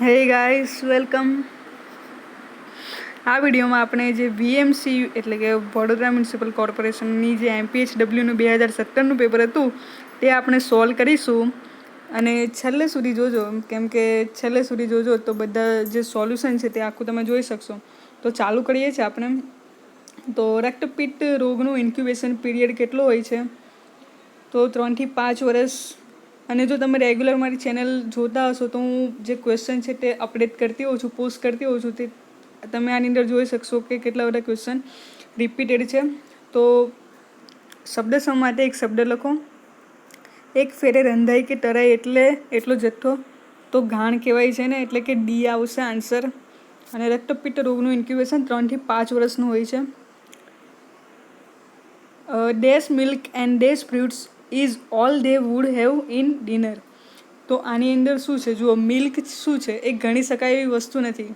હે guys welcome. આ વિડીયોમાં આપણે જે વીએમસી એટલે કે વડોદરા મ્યુનિસિપલ કોર્પોરેશનની જે MPHWનું 2017નું પેપર હતું તે આપણે સોલ્વ કરીશું. અને છેલ્લે સુધી જોજો, કેમ કે છેલ્લે સુધી જોજો તો બધા જે સોલ્યુશન છે તે આખું તમે જોઈ શકશો. તો ચાલુ કરીએ છીએ આપણે. તો રક્તપિત્ત રોગનું ઇન્ક્યુબેશન પીરિયડ કેટલો હોય છે? તો 3 થી 5 વર્ષ. અને જો તમે રેગ્યુલર મારી ચેનલ જોતા હશો તો હું જે ક્વેશ્ચન છે તે અપડેટ કરતી હોઉં છું, પોસ્ટ કરતી હોઉં છું. તે તમે આની અંદર જોઈ શકશો કે કેટલા બધા ક્વેશ્ચન રિપીટેડ છે. તો શબ્દ સમ માટે એક શબ્દ લખો. એક ફેરે રંધાઈ કે તરાઈ એટલે એટલો જથ્થો. તો ઘાણ કહેવાય છે ને, એટલે કે ડી આવશે આન્સર. અને રક્તપિત્ત રોગનું ઇન્ક્યુબેશન 3 થી 5 વર્ષનું હોય છે. Dash milk and dash fruits is all they would have in dinner. તો આની અંદર શું છે? જુઓ, મિલ્ક શું છે? એ ગણી શકાય એવી વસ્તુ નથી.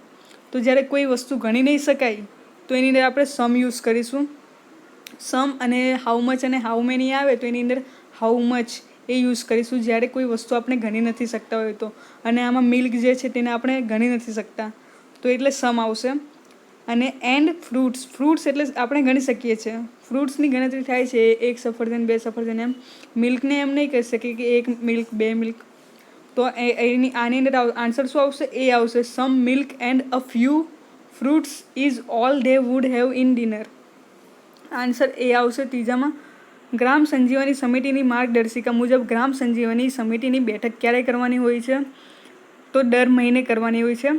તો જ્યારે કોઈ વસ્તુ ગણી નહીં શકાય તો એની અંદર આપણે સમ યુઝ કરીશું. સમ અને હાઉ મચ અને હાઉ મેની આવે તો એની અંદર હાઉ મચ એ યુઝ કરીશું જ્યારે કોઈ વસ્તુ આપણે ગણી નથી શકતા હોય તો. અને આમાં મિલ્ક જે છે તેને આપણે ગણી નથી શકતા, તો એટલે સમ આવશે. અને એન્ડ ફ્રૂટ્સ એટલે આપણે ગણી શકીએ છીએ. ફ્રૂટ્સની ગણતરી થાય છે, 1 સફરજન 2 સફરજન એમ. મિલ્કને એમ નહીં કહી શકીએ કે 1 મિલ્ક 2 મિલ્ક. તો આની અંદર આન્સર શું આવશે? એ આવશે. Some milk and a few fruits is all they would have in dinner. Answer એ આવશે ત્રીજામાં. ગ્રામ સંજીવની સમિતિની માર્ગદર્શિકા મુજબ ગ્રામ સંજીવની સમિતિની બેઠક ક્યારે કરવાની હોય છે? તો દર મહિને કરવાની હોય છે.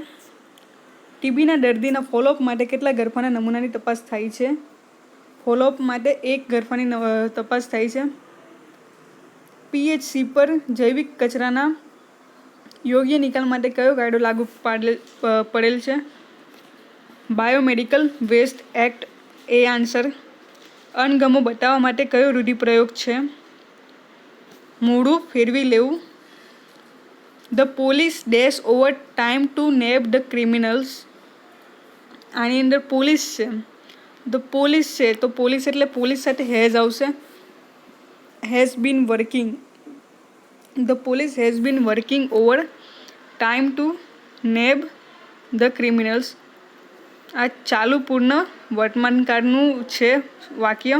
ટીબીના દર્દીના ફોલોઅપ માટે કેટલા ગરફાના નમૂનાની તપાસ થાય છે? ફોલોઅપ માટે 1 ગરફાની તપાસ થાય છે. પીએચસી પર જૈવિક કચરાના યોગ્ય નિકાલ માટે કયો કાયદો લાગુ પડેલ છે? બાયોમેડિકલ વેસ્ટ એક્ટ એ આન્સર. અણગમો બતાવવા માટે કયો રૂઢિપ્રયોગ છે? મોઢું ફેરવી લેવું. The police dash over time to nab the criminals. આની અંદર પોલીસ છે. ધ પોલીસ છે તો પોલીસ એટલે પોલીસ સાથે હેઝ આવશે. Has been working. The police has been working over time to nab the criminals. આ ચાલુ પૂર્ણ વર્તમાનકાળનું છે વાક્ય,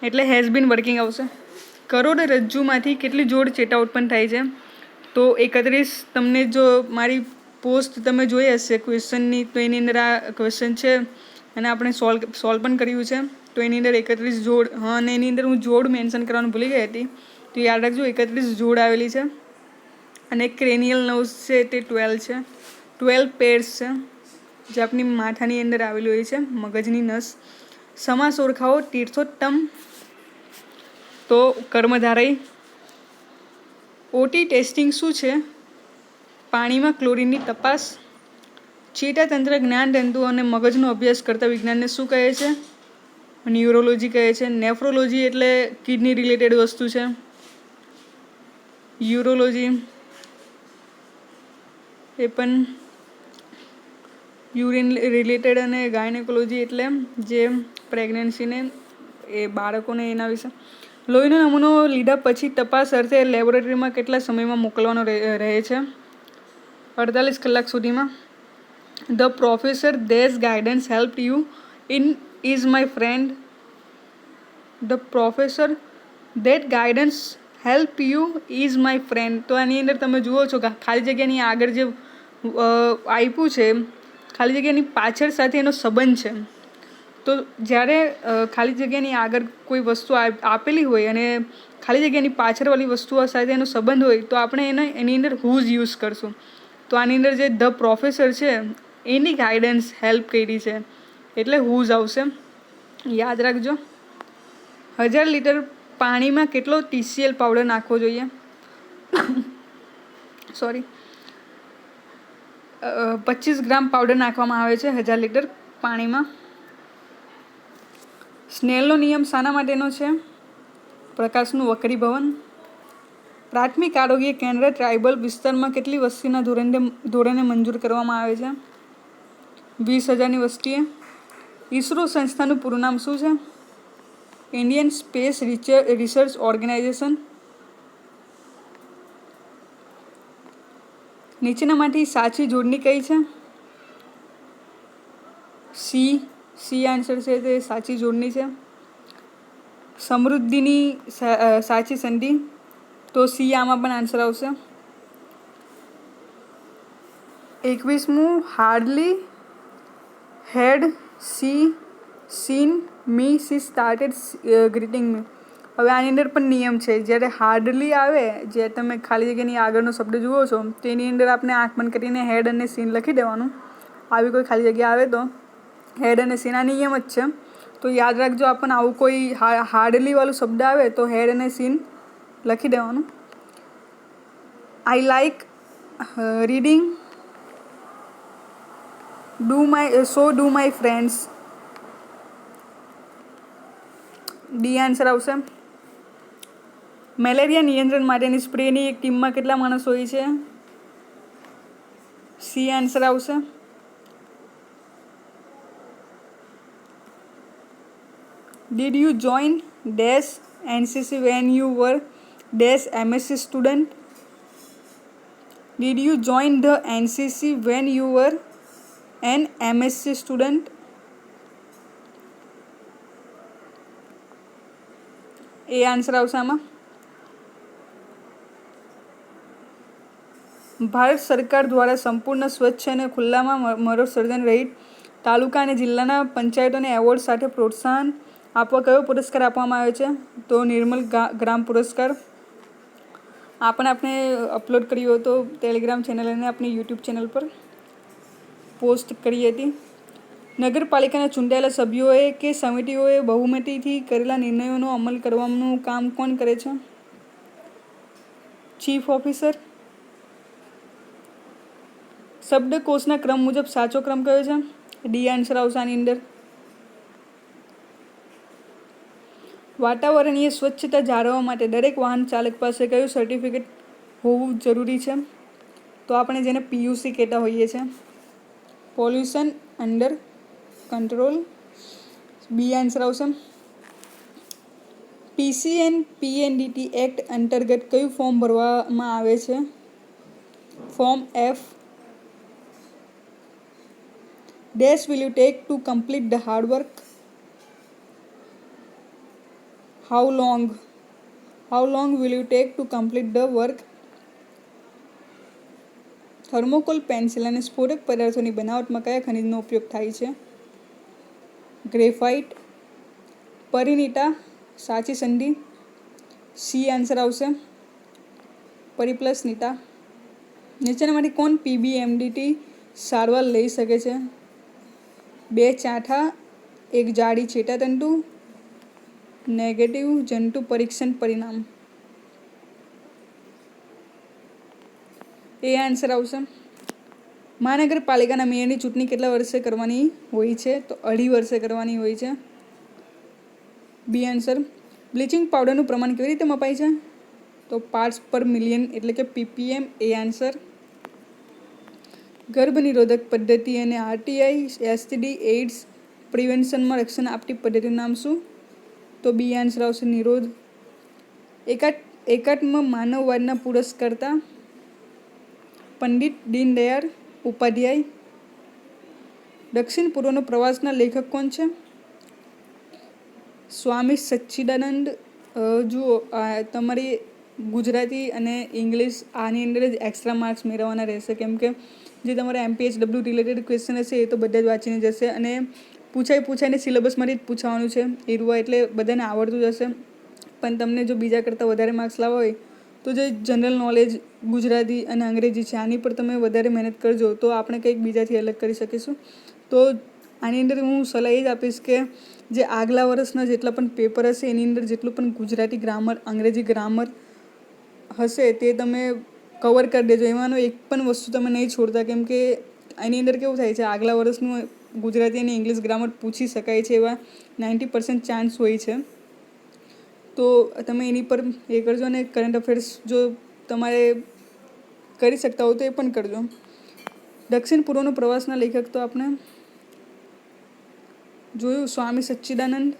એટલે હેઝ બીન વર્કિંગ આવશે. કરોડરજ્જુમાંથી કેટલી જોડ ચેટા ઉત્પન્ન થાય છે? તો 31. તમને જો મારી પોસ્ટ તમે જોઈ હશે ક્વેશ્ચનની, તો એની અંદર આ ક્વેશ્ચન છે અને આપણે સોલ્વ પણ કર્યું છે. તો એની અંદર 31 જોડ. હા, અને એની અંદર હું જોડ મેન્શન કરવાનું ભૂલી ગઈ હતી, તો યાદ રાખજો 31 જોડ આવેલી છે. અને ક્રેનિયલ નર્વ્સ છે તે 12 છે. 12 પેર્સ છે જે આપણી માથાની અંદર આવેલી હોય છે, મગજની નસ. સમાસ ઓળખાવો. તીર્થોત્તમ તો કર્મધારય. ઓટી ટેસ્ટિંગ શું છે? પાણીમાં ક્લોરીનની તપાસ. ચેતાતંત્ર, જ્ઞાનતંતુ અને મગજનો અભ્યાસ કરતા વિજ્ઞાનને શું કહે છે? ન્યુરોલોજી કહે છે. નેફ્રોલોજી એટલે કિડની રિલેટેડ વસ્તુ છે. યુરોલોજી એ પણ યુરિન રિલેટેડ. અને ગાયનેકોલોજી એટલે જે પ્રેગ્નન્સીને એ બાળકોને એના વિશે. લોહીનો નમૂનો લીધા પછી તપાસ અર્થે લેબોરેટરીમાં કેટલા સમયમાં મોકલવાનો રહે છે? 48 કલાક સુધીમાં. The professor ધેઝ guidance help you in is my friend. The professor that guidance help you is my friend. તો આની અંદર તમે જુઓ છો કે ખાલી જગ્યાની આગળ જે આપ્યું છે, ખાલી જગ્યાની પાછળ સાથે એનો સંબંધ છે. તો જ્યારે ખાલી જગ્યાની આગળ કોઈ વસ્તુ આપેલી હોય અને ખાલી જગ્યાની પાછળવાળી વસ્તુઓ સાથે એનો સંબંધ હોય તો આપણે એની અંદર હુઝ યુઝ કરશું. તો આની અંદર જે ધ પ્રોફેસર છે એની ગાઈડન્સ હેલ્પ કરી છે એટલે હુઝ આવશે. યાદ રાખજો. 1000 લીટર પાણીમાં કેટલો TCL પાવડર નાખવો જોઈએ? સોરી, 25 ગ્રામ પાવડર નાખવામાં આવે છે 1000 લીટર પાણીમાં. સ્નેલનો નિયમ શાના માટેનો છે? પ્રકાશનું વક્રીભવન. પ્રાથમિક આરોગ્ય કેન્દ્ર ટ્રાઇબલ વિસ્તારમાં કેટલી વસ્તીના ધોરણે મંજૂર કરવામાં આવે છે? 20,000ની વસ્તીએ. ઈસરો સંસ્થાનું પૂરું નામ શું છે? Indian Space Research Organisation. નીચેનામાંથી સાચી જોડણી કઈ છે? સી આન્સર છે તે સાચી જોડણી છે. સમૃદ્ધિની સાચી સંધિ, તો સી આમાં પણ આન્સર આવશે. 21મું, હાર્ડલી હેડ સી સીન મી સી સ્ટાર્ટેડ ગ્રીટિંગ મી. હવે આની અંદર પણ નિયમ છે. જ્યારે હાર્ડલી આવે, જે તમે ખાલી જગ્યાની આગળનો શબ્દ જુઓ છો તેની અંદર આપણે આંખ બંધ કરીને હેડ અને સીન લખી દેવાનું. આવી કોઈ ખાલી જગ્યા આવે તો હેડ અને સીન આ નિયમ જ છે. તો યાદ રાખજો, આપણને આવું કોઈ હાર્ડલી વાળું શબ્દ આવે તો હેડ અને સીન લખી દેવાનું. I like reading so do my friends. D answer આવશે. મેલેરિયા નિયંત્રણ માટેની સ્પ્રેની એક ટીમમાં કેટલા માણસ હોય છે? સી આન્સર આવશે. Did you join dash NCC when you were dash MSc student? Did you join the NCC when you were an MSc student? A answer આવશે આમાં. ભારત સરકાર દ્વારા સંપૂર્ણ સ્વચ્છ અને ખુલ્લામાં મરોત્સર્જન રહિત તાલુકા અને જિલ્લાના પંચાયતોને એવોર્ડ સાથે પ્રોત્સાહન આપવા કયો પુરસ્કાર આપવામાં આવ્યો છે? તો નિર્મલ ગ્રામ પુરસ્કાર. આ પણ આપણે અપલોડ કર્યો હતો ટેલિગ્રામ ચેનલ અને આપણી યુટ્યુબ ચેનલ પર પોસ્ટ કરી હતી. નગરપાલિકાના ચૂંટાયેલા સભ્યોએ કે સમિતિઓએ બહુમતીથી કરેલા નિર્ણયોનો અમલ કરવાનું કામ કોણ કરે છે? Chief officer. શબ્દકોશના ક્રમ મુજબ સાચો ક્રમ કયો છે? ડી આન્સર આવશે આની અંદર. વાતાવરણીય સ્વચ્છતા જાળવવા માટે દરેક વાહન ચાલક પાસે કયું સર્ટિફિકેટ હોવું જરૂરી છે? તો આપણે જેને પીયુસી કહેતા હોઈએ છીએ, pollution under control. B answer આવશે. પીસીએનપીએનડીટી એક્ટ અંતર્ગત કયું ફોર્મ ભરવામાં આવે છે? Form F. Dash will you take to complete the hard work? How long will you take to complete the work? Thermocol pencil અને સ્ફોટક પદાર્થોની બનાવટમાં કયા ખનિજનો ઉપયોગ થાય છે? ગ્રેફાઇટ. પરિણીતા સાચી સંધિ. સી આન્સર આવશે. પરિપ્લસનીતા. નીચેનામાંથી કોણ પીબીએમડીટી સારવાર લઈ શકે છે? 2 ચાઠા, 1 જાડી ચેતાતંતુ, નેગેટિવ જંતુ પરીક્ષણ પરિણામ. એ આન્સર આવશે. મહાનગરપાલિકાના મેયરની ચૂંટણી કેટલા વર્ષે કરવાની હોય છે? તો 2.5 વર્ષે કરવાની હોય છે. B answer. બ્લીચિંગ પાવડરનું પ્રમાણ કેવી રીતે મપાય છે? તો પાર્ટ્સ પર મિલિયન એટલે કે પીપીએમ. એ આન્સર. ગર્ભ નિરોધક પદ્ધતિ અને આરટીઆઈ, એસટીડી, એઇડ્સ પ્રિવેન્શનમાં રક્ષણ આપતી પદ્ધતિનું નામ શું? તો બી આન્સર આવશે. નિરોધ. એકાત્મ માનવવાદના પુરસ્કર્તા પંડિત દીનદયાળ ઉપાધ્યાય. દક્ષિણ પૂર્વનો પ્રવાસના લેખક કોણ છે? સ્વામી સચ્ચિદાનંદ. જુઓ, તમારી ગુજરાતી અને ઇંગ્લિશ આની અંદર જ એક્સ્ટ્રા માર્ક્સ મેળવવાના રહેશે, કેમ કે જે તમારા MPHW રિલેટેડ ક્વેશ્ચન હશે એ તો બધા જ વાંચીને જશે અને પૂછાઈને સિલેબસમાંથી જ પૂછવાનું છે એરવા, એટલે બધાને આવડતું જ હશે. પણ તમને જો બીજા કરતાં વધારે માર્ક્સ લાવવા હોય તો જે જનરલ નોલેજ ગુજરાતી અને અંગ્રેજી છે આની પર તમે વધારે મહેનત કરજો તો આપણે કંઈક બીજાથી અલગ કરી શકીશું. તો આની અંદર હું સલાહ એ જ આપીશ કે જે આગલા વર્ષના જેટલા પણ પેપર હશે એની અંદર જેટલું પણ ગુજરાતી ગ્રામર, અંગ્રેજી ગ્રામર હશે તે તમે કવર કરી દેજો. એમાંનો એક પણ વસ્તુ તમે નહીં છોડતા, કેમ કે એની અંદર કેવું થાય છે, આગલા વર્ષનું ગુજરાતી અને ઇંગ્લિશ ગ્રામર પૂછી શકાય છે એવા 90% ચાન્સ હોય છે. તો તમે એની પર એ કરજો અને કરંટ અફેર્સ જો તમારે કરી શકતા હો તો એ પણ કરજો. દક્ષિણ પૂર્વનો પ્રવાસના લેખક તો આપણે જોયું, સ્વામી સચ્ચિદાનંદ.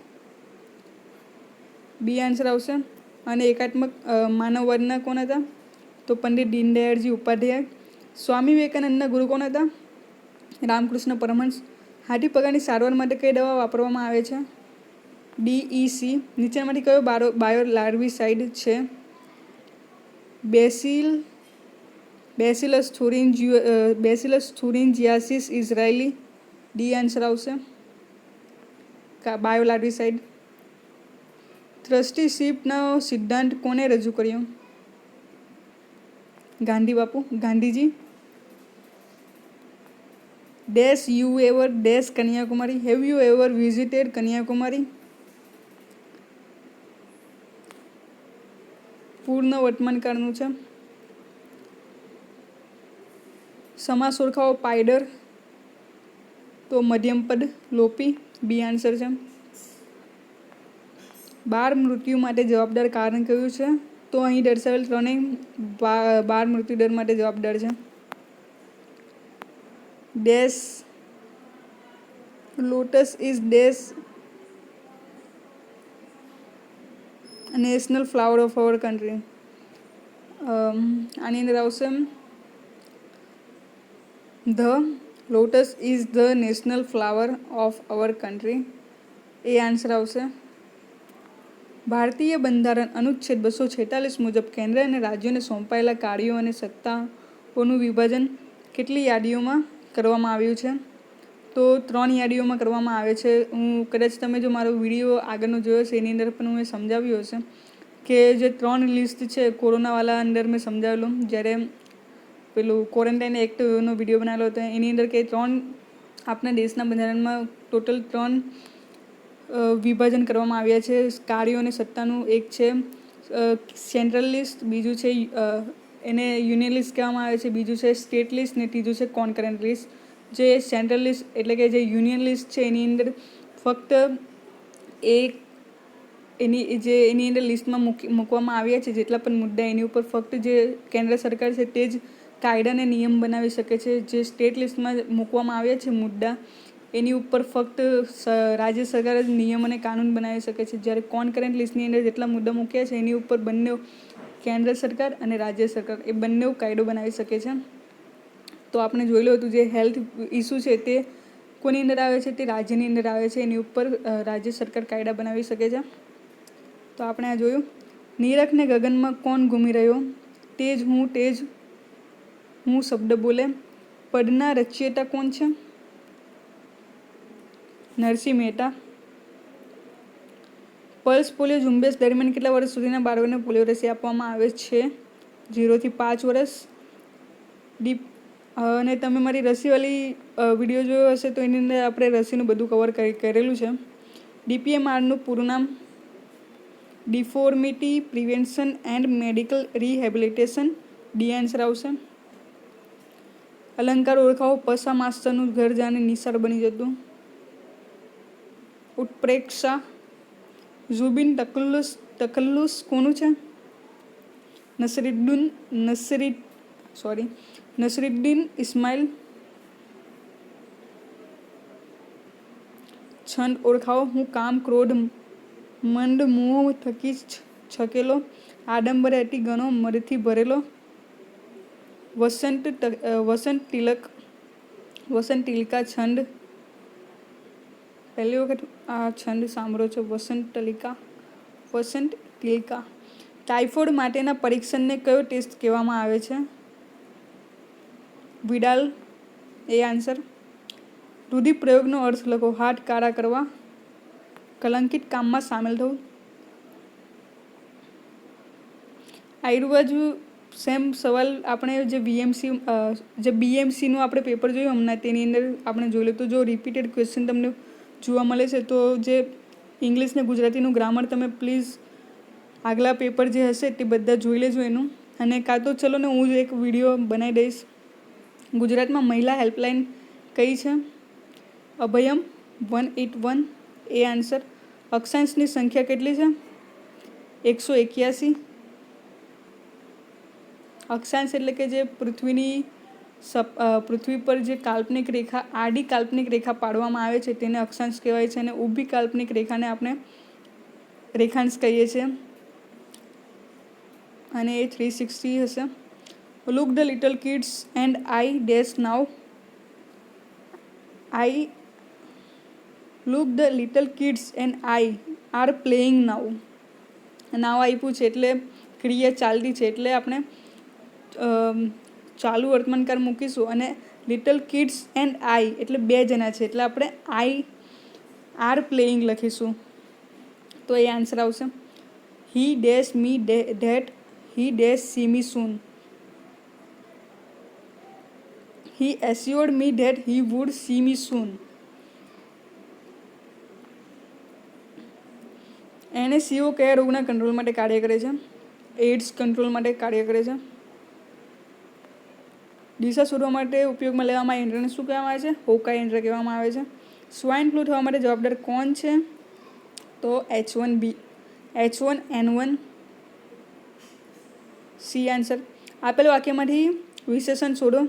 બી આન્સર આવશે. અને એકાત્મક માનવવાદના કોણ હતા? તો પંડિત દીનદયાળજી ઉપાધ્યાય. સ્વામી વિવેકાનંદના ગુરુ કોણ હતા? રામકૃષ્ણ પરમહંસ. હાથી પગારની સારવાર માટે કઈ દવા વાપરવામાં આવે છે? DEC. નીચેનામાંથી કયો બાયોલાર્વિસાઇડ છે? બેસિલસ થુરિન્જિયાસિસ ઇઝરાયલી. ડી આન્સર આવશે બાયોલાર્વિસાઇડ. ટ્રસ્ટીશિપનો સિદ્ધાંત કોને રજૂ કર્યો? Gandhi Bapu. Gandhiji. Kanyakumari. Have you ever visited Kanyakumari? પૂર્ણ વર્તમાનકાળનું છે. સમાસ ઓળખાવો પાયડર. તો મધ્યમ પદ લોપી. બી આન્સર છે. બાળ મૃત્યુ માટે જવાબદાર કારણ કયું છે? તો અહીં દર્શાવેલ ત્રણેય બાળ મૃત્યુદર માટે જવાબદાર છે. Lotus is national flower of our country. આની અંદર આવશે lotus is the national flower of our country. A answer આવશે. ભારતીય બંધારણ અનુચ્છેદ 246 મુજબ કેન્દ્ર અને રાજ્યોને સોંપાયેલા કાર્યો અને સત્તાઓનું વિભાજન કેટલી યાદીઓમાં કરવામાં આવ્યું છે? તો 3 યાદીઓમાં કરવામાં આવે છે. હું કદાચ તમે જો મારો વિડીયો આગળનો જોયો છે એની અંદર પણ મેં સમજાવ્યું હશે કે જે 3 લિસ્ટ છે કોરોનાવાળા અંદર મેં સમજાવેલું જ્યારે પેલું ક્વોરન્ટાઇન એક્ટનો વિડીયો બનાવેલો હતો એની અંદર કે 3 આપણા દેશના બંધારણમાં ટોટલ 3 વિભાજન કરવામાં આવ્યા છે કાર્યો અને સત્તાનું. એક છે સેન્ટ્રલ લિસ્ટ, બીજું છે એને યુનિયન લિસ્ટ કહેવામાં આવે છે, બીજું છે સ્ટેટ લિસ્ટ ને ત્રીજું છે કોન્કરન્ટ લિસ્ટ. જે સેન્ટ્રલ લિસ્ટ એટલે કે જે યુનિયન લિસ્ટ છે એની અંદર ફક્ત એની અંદર લિસ્ટમાં મૂકવામાં આવ્યા છે જેટલા પણ મુદ્દા એની ઉપર ફક્ત જે કેન્દ્ર સરકાર છે તે જ કાયદા અને નિયમ બનાવી શકે છે. જે સ્ટેટ લિસ્ટમાં મૂકવામાં આવ્યા છે મુદ્દા એની ઉપર ફક્ત રાજ્ય સરકાર જ નિયમ અને કાનૂન બનાવી શકે છે. જ્યારે કોન્કરન્ટ લિસ્ટની અંદર જેટલા મુદ્દા મૂક્યા છે એની ઉપર બંને કેન્દ્ર સરકાર અને રાજ્ય સરકાર એ બંને કાયદો બનાવી શકે છે. તો આપણે જોયેલું હતું જે હેલ્થ ઇસ્યુ છે તે કોની અંદર આવે છે? તે રાજ્યની અંદર આવે છે. એની ઉપર રાજ્ય સરકાર કાયદા બનાવી શકે છે. તો આપણે આ જોયું. નીરખને ગગનમાં કોણ ઘૂમી રહ્યો? તે જ હું શબ્દ બોલે. પદના રચયિતા કોણ છે? નરસિંહ મહેતા. પલ્સ પોલિયો ઝુંબેશ દરમિયાન કેટલા વર્ષ સુધીના બાળકોને પોલિયો રસી આપવામાં આવે છે? 0 થી 5 વર્ષ. અને તમે મારી રસીવાળી વિડીયો જોયો હશે તો એની અંદર આપણે રસીનું બધું કવર કરેલું છે. DPMRનું પૂરું નામ? Deformity prevention and medical rehabilitation. D answer આવશે. અલંકાર ઓળખાવો. પસા માસ્તરનું ઘર જાણે નિશાળ બની જતું. ઉત્પ્રેક્ષા. ઝુબિન તકલ્લુસ કોનું છે? નસરુદ્દીન ઇસ્માઇલ. છંદ ઓળખાવો. હું કામ ક્રોધ મંદ મોહ થકી છકેલો, આડંબરે અતિ ઘણો મદથી ભરેલો. વસંત તિલકા છંદ. પહેલી વખત આ છંદ સાંભળો છો. વસંત તિલકા. ટાઇફોઇડ માટેના પરીક્ષણને કયો ટેસ્ટ કહેવામાં આવે છે? વિડાલ. એ આન્સર. રૂઢિપ્રયોગનો અર્થ લખો. હાથ કાળા કરવા, કલંકિત કામમાં સામેલ થવું. આયુર્વેદ સેમ સવાલ આપણે જે BMCનું આપણે પેપર જોયું હમણાં તેની અંદર આપણે જોઈ લો. તો જો રિપીટેડ ક્વેશ્ચન તમને જોવા મળે છે તો જે ઇંગ્લિશ ને ગુજરાતીનું ગ્રામર તમે પ્લીઝ આગલા પેપર જે હશે તે બધા જોઈ લેજો એનું. અને કાં તો ચલો ને હું જ એક વિડીયો બનાવી દઈશ. ગુજરાતમાં મહિલા હેલ્પલાઇન કઈ છે? અભયમ 181. એ આન્સર. અક્ષાંશની સંખ્યા કેટલી છે? 181. અક્ષાંશ એટલે કે જે પૃથ્વી પર જે કાલ્પનિક રેખા આડી કાલ્પનિક રેખા પાડવામાં આવે છે તેને અક્ષાંશ કહેવાય છે. અને ઊભી કાલ્પનિક રેખાને આપણે રેખાંશ કહીએ છીએ. અને એ 360 હશે. Look the little kids and I dash now I look the little kids and I are playing now. Now આપ્યું છે એટલે ક્રિયા ચાલતી છે એટલે આપણે ચાલુ વર્તમાનકાળ મૂકીશું. અને લિટલ કિડ્સ એન્ડ આઈ એટલે 2 જણા છે એટલે આપણે આઈ આર પ્લેઇંગ લખીશું. તો એ આન્સર આવશે. He dash me that he dash see me soon. He assured me that he would see me soon. NaCO કયા રોગના કંટ્રોલ માટે કાર્ય કરે છે? એઇડ્સ કંટ્રોલ માટે કાર્ય કરે છે. દિશા શોધવા માટે ઉપયોગમાં લેવામાં યંત્રને શું કહેવામાં આવે છે? હોકા યંત્ર કહેવામાં આવે છે. સ્વાઇન ફ્લૂ થવા માટે જવાબદાર કોણ છે? તો H1N1. C answer. આપેલ વાક્યમાંથી વિશેષણ શોધો.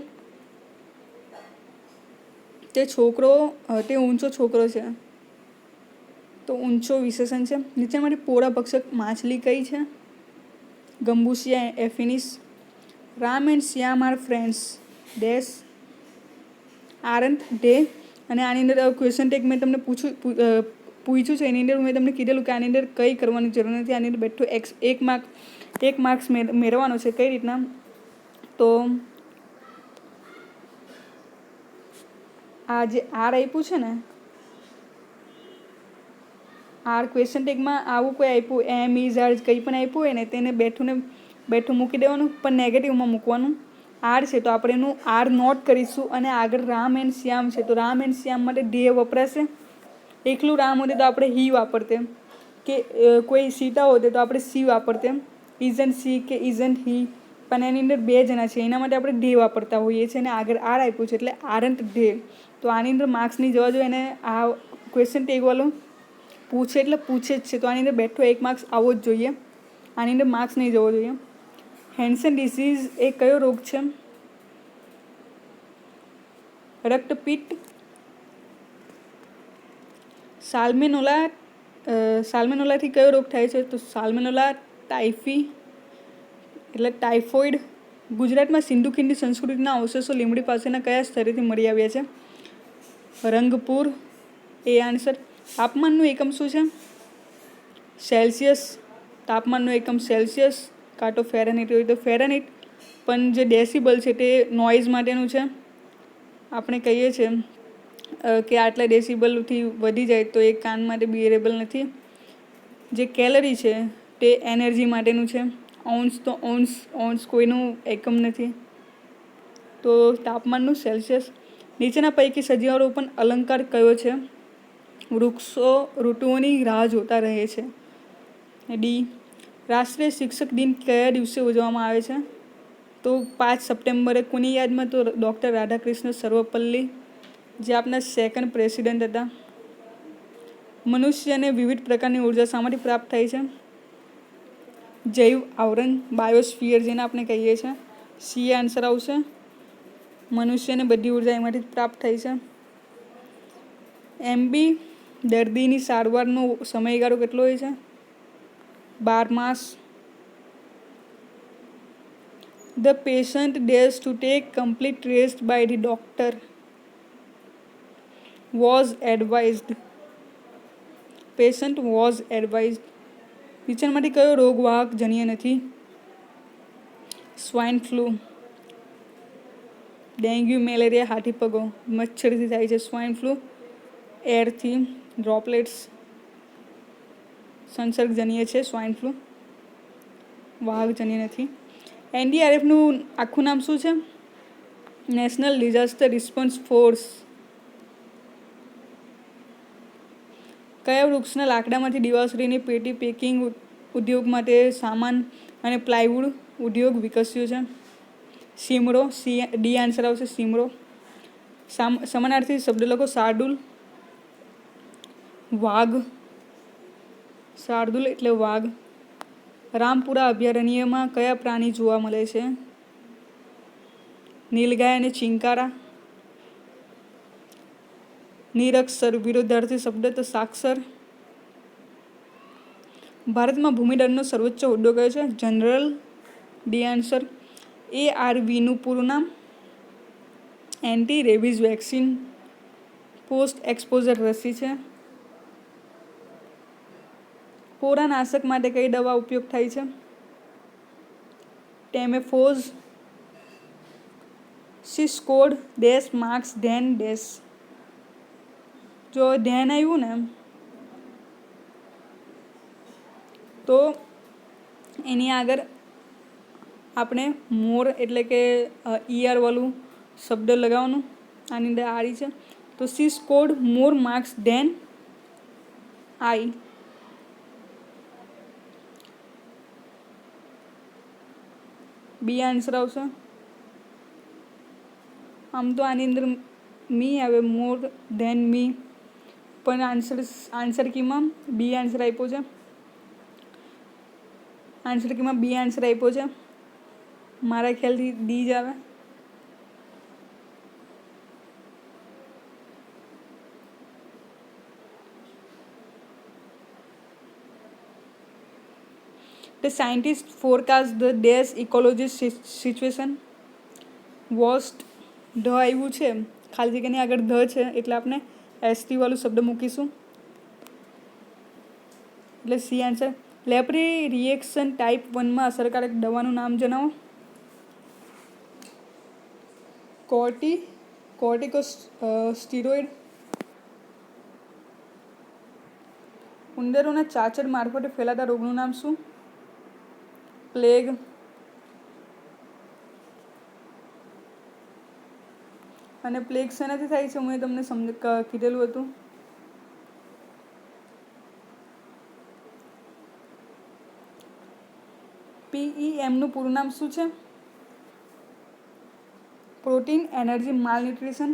તે ઊંચો છોકરો છે તો ઊંચો વિશેષણ છે. નીચેમાંથી પોળા ભક્ષક માછલી કઈ છે? ગંબુસિયા એફિનિસ. Ram and Shyam are friends dash aren't they. અને આની અંદર ક્વેશ્ચન ટેક મેં તમને પૂછ્યું છે. એની અંદર મેં તમને કીધેલું કે આની અંદર કંઈ કરવાની જરૂર નથી. આની અંદર બેઠું એક માર્ક્સ મેળવવાનો છે. કઈ રીતના? તો આ જે આર આપ્યું છે ને, આર ક્વેશ્ચન ટેગમાં આવું કોઈ આપ્યું એમ ઇઝ આર કંઈ પણ આપ્યું હોય ને તેને બેઠું મૂકી દેવાનું, પણ નેગેટિવમાં મૂકવાનું. આર છે તો આપણે એનું આર નોટ કરીશું. અને આગળ રામ એન્ડ શ્યામ છે તો રામ એન્ડ શ્યામ માટે ધ્યેય વપરાશે. એકલું રામ હોતે તો આપણે હી વાપરતે, કે કોઈ સીતા હોતે તો આપણે સી વાપરતે. ઇઝન્ટ સી કે ઇઝન્ટ હી. પણ એની અંદર 2 જણા છે એના માટે આપણે ધ્યેય વાપરતા હોઈએ છીએ. અને આગળ આર આપ્યું છે એટલે આરન્ટ ધ્યેય. તો આની અંદર માર્ક્સ નહીં જવા જોઈએ. અને આ ક્વેશ્ચન ટેગવાળું પૂછે એટલે પૂછે જ છે તો આની અંદર બેઠો 1 માર્ક્સ આવવો જ જોઈએ. આની અંદર માર્ક્સ નહીં જવો જોઈએ. હેન્સન ડિસીઝ એ કયો રોગ છે? રક્તપિત્ત. સાલ્મેનોલાથી કયો રોગ થાય છે? તો સાલ્મેનોલા ટાઇફી એટલે ટાઇફોઇડ. ગુજરાતમાં સિંધુ ખીણની સંસ્કૃતિના અવશેષો લીંબડી પાસેના કયા સ્થળેથી મળી આવ્યા છે? રંગપુર. એ આન્સર. તાપમાનનું એકમ શું છે? સેલ્સિયસ. તાપમાનનું એકમ સેલ્સિયસ. કાં તો ફેરનહીટ હોય તો ફેરનહીટ. પણ જે ડેસિબલ છે તે નોઇઝ માટેનું છે. આપણે કહીએ છીએ કે આટલા ડેસિબલથી વધી જાય તો એ કાન માટે બિયરેબલ નથી. જે કેલરી છે તે એનર્જી માટેનું છે. ઓન્સ કોઈનું એકમ નથી. તો તાપમાનનું સેલ્સિયસ. નીચેના પૈકી સજીવારોપણ અલંકાર કયો છે? વૃક્ષો ઋતુઓની રાહ જોતા રહે છે. ડી. રાષ્ટ્રીય શિક્ષક દિન કયા દિવસે ઉજવવામાં આવે છે? તો 5 સપ્ટેમ્બરે. કોની યાદમાં? તો ડૉક્ટર રાધાકૃષ્ણ સર્વપલ્લી, જે આપણા 2nd પ્રેસિડેન્ટ હતા. મનુષ્યને વિવિધ પ્રકારની ઉર્જા શામાંથી પ્રાપ્ત થાય છે? જૈવ આવરણ બાયોસ્ફિયર જેને આપણે કહીએ છીએ. સી આન્સર આવશે. મનુષ્યને બધી ઉર્જા એમાંથી પ્રાપ્ત થાય છે. MB દર્દીની સારવારનો સમયગાળો કેટલો હોય છે? 12 માસ. The patient dash to take complete rest by the doctor was advised. Patient was advised. નીચેનામાંથી કયો રોગ વાહક જન્ય નથી? Swine flu. ડેન્ગ્યુ, મેલેરિયા, હાથીપગો. મચ્છરથી થાય છે સ્વાઇન ફ્લૂ. એરથી ડ્રોપલેટ્સ સંસર્ગજન્ય છે સ્વાઇન ફ્લૂ. વાહકજન્ય નથી. NDRFનું આખું નામ શું છે? National disaster response force. કયા વૃક્ષના લાકડામાંથી દિવાસળીની પેટી પેકિંગ ઉદ્યોગ માટે સામાન અને પ્લાયવુડ ઉદ્યોગ વિકસ્યો છે? સીમરો. ડી આન્સર આવશે. સીમરો. સમાનાર્થી શબ્દ લખો. શાર્દુલ. વાઘ. શાર્દુલ એટલે વાઘ. રામપુરા અભયારણ્યમાં કયા પ્રાણી જોવા મળે છે? નીલગાય અને ચિંકારા. નિરક્ષર વિરોધાર્થી શબ્દ તો સાક્ષર. ભારતમાં ભૂમિદળનો સર્વોચ્ચ હોદ્દો કયો છે? જનરલ. D answer. ARVનું પૂરું નામ anti rabies vaccine post exposure રસી છે. પોરાનાશક માટે કઈ દવા ઉપયોગ થાય છે? ટેમેફોઝ. સિસ્કોડ ડેશ માર્ક્સ ધેન ડેશ. જો ધ્યાન આવ્યું ને તો એની આગળ આપણે મોર એટલે કે વાળું શબ્દ લગાવવાનું. આની અંદર આરી છે તો she scored more marks than I. B answer આવશે. આમ તો આની અંદર મી આવે, મોર ધેન મી, પણ આન્સર કીમાં બી આન્સર આપ્યો છે. આન્સર કીમાં બી આન્સર આપ્યો છે. મારા ખ્યાલથી ડી જ આવે. The scientists forecast the dash ecology situation worst. The આવ્યું છે, ખાલી જગ્યાની આગળ ધ છે એટલે આપણે એસટી વાળું શબ્દ મૂકીશું એટલે સી આન્સર. લેપ્રી રિએક્શન ટાઈપ 1માં અસરકારક દવાનું નામ જણાવો. કોર્ટિકોસ્ટીરોઇડ. ઉંદરોના ચાંચડ મારફતે ફેલાતા રોગનું નામ શું? પ્લેગ. અને પ્લેગ શેનાથી થાય છે? હું તમને કીધેલું હતું. PEMનું પૂરું નામ શું છે? Protein energy માલન્યુટ્રિશન.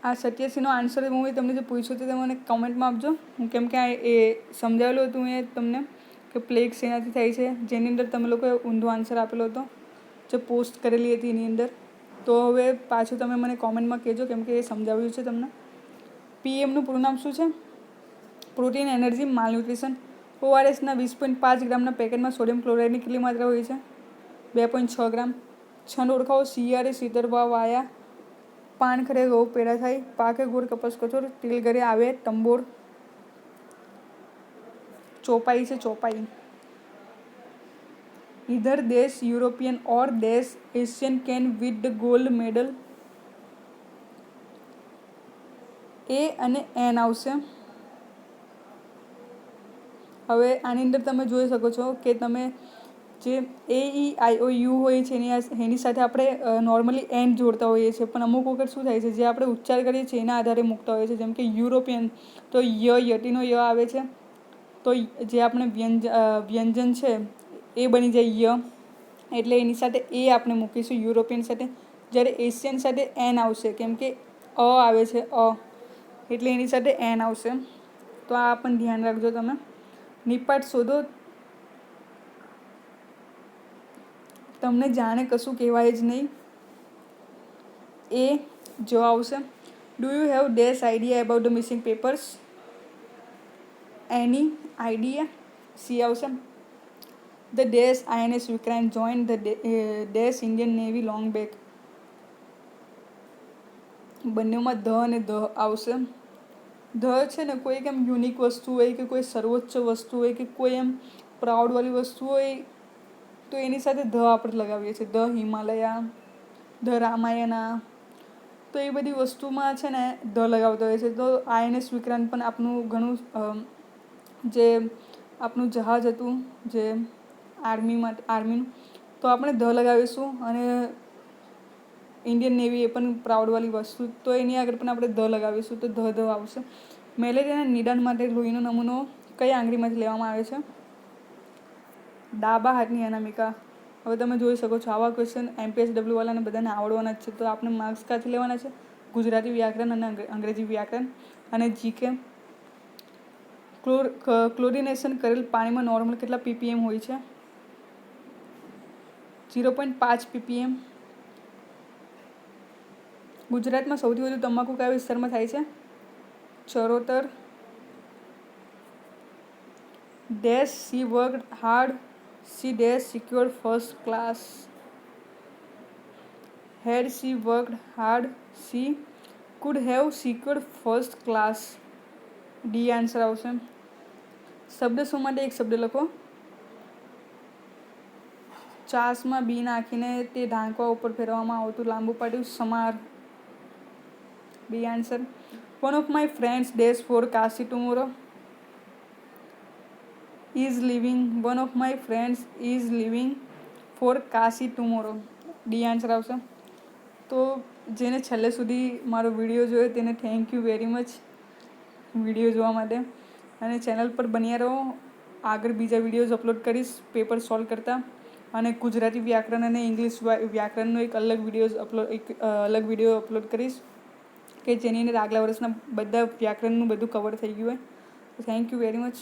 આ 87નો આન્સર હું તમને જે પૂછ્યું હતું તે મને કમેન્ટમાં આપજો. હું કેમ કે એ સમજાવેલું હતું એ તમને કે પ્લેગ શેનાથી થાય છે, જેની અંદર તમે લોકોએ ઊંધો આન્સર આપેલો હતો જે પોસ્ટ કરેલી હતી એની અંદર. તો હવે પાછું તમે મને કોમેન્ટમાં કહેજો કેમ કે એ સમજાવ્યું છે તમને. PEMનું પૂરું નામ શું છે? Protein energy malnutrition. ORSના 20.5 ગ્રામના પેકેટમાં સોડિયમ ક્લોરાઇડની કેટલી માત્રા હોય છે? 2.6 ગ્રામ. છંદ ઓળખાવો. શિયાળે શીતળભા વાયા, પાનખરે ઘઉં પેડા થાય, પાકે ગોળ કપાસ કઠોળ, તિલ ઘરે આવે તંબોર. ચોપાઈ છે, ચોપાઈ. ઇધર દેશ European or dash Asian can with the gold medal. એ અને એન આવશે. હવે આની અંદર તમે જોઈ શકો છો કે તમે જે AEIOU હોય છે એની સાથે આપણે નોર્મલી એન જોડતા હોઈએ છીએ, પણ અમુક વખત શું થાય છે જે આપણે ઉચ્ચાર કરીએ છીએ એના આધારે મૂકતા હોઈએ છીએ. જેમ કે યુરોપિયન તો યટીનો ય આવે છે, તો જે આપણે વ્યંજન છે એ બની જાય ય, એટલે એની સાથે એ આપણે મૂકીશું યુરોપિયન સાથે. જ્યારે એશિયન સાથે એન આવશે કેમ કે આવે છે એટલે એની સાથે એન આવશે. તો આ પણ ધ્યાન રાખજો તમે. નિપાટ શોધો. તમને જાણે કશું કહેવાય જ નહીં. એ જો આવશે. Do you have dash idea about the missing papers? Any idea. C આવશે. The dash INS Vikrant join the dash Indian navy long back. બંનેમાં ધ અને ધ આવશે. ધ છે ને કોઈ એમ યુનિક વસ્તુ હોય કે કોઈ સર્વોચ્ચ વસ્તુ હોય કે કોઈ એમ પ્રાઉડવાળી વસ્તુ હોય તો એની સાથે ધ આપણે લગાવીએ છીએ. ધ હિમાલયા, ધ રામાયણા, તો એ બધી વસ્તુમાં છે ને ધ લગાવતા હોય છે. તો INS વિક્રાંત પણ આપનું ઘણું જે આપણું જહાજ હતું જે આર્મીનું, તો આપણે ધ લગાવીશું. અને ઇન્ડિયન નેવી એ પણ પ્રાઉડવાળી વસ્તુ, તો એની આગળ પણ આપણે ધ લગાવીશું તો ધ આવશે. મેલેરિયાના નિદાન માટે લોહીનો નમૂનો કઈ આંગળીમાંથી લેવામાં આવે છે? ડાબા હાથની અનામિકા. હવે તમે જોઈ શકો છો આવા ક્વેશ્ચન MPSW વાળાને બધાને આવડવાના જ છે. તો આપણે માર્ક્સ ક્યાંથી લેવાના છે? ગુજરાતી વ્યાકરણ અને અંગ્રેજી વ્યાકરણ અને GK. ક્લોરિનેશન કરેલ પાણીમાં નોર્મલ કેટલા ppm હોય છે? 0.5 ppm. ગુજરાતમાં સૌથી વધુ તમાકુ કયા વિસ્તારમાં થાય છે? Charotar. Dash C worked hard She dash secured first class. Had she worked hard, she could have secured first class. D answer આવશે. શબ્દ શું માટે એક શબ્દ લખો. ચાસમાં બી નાખીને તે ઢાંકવા ઉપર ફેરવવામાં આવતું લાંબુ પાટિયું સમાર. B answer. One of my friends dash for Kashi tomorrow is living. One of my friends is living for Kashi tomorrow. D answer આવશે. તો જેને છેલ્લે સુધી મારો વિડીયો જોયો તેને thank you very much video જોવા માટે. અને ચેનલ પર બન્યા રહો. આગળ બીજા વિડીયોઝ અપલોડ કરીશ પેપર સોલ્વ કરતા. અને ગુજરાતી વ્યાકરણ અને ઇંગ્લિશ વ્યાકરણનો એક અલગ વિડીયો અપલોડ કરીશ કે જેની અંદર આગલા વર્ષના બધા વ્યાકરણનું બધું કવર થઈ ગયું હોય. Thank you very much.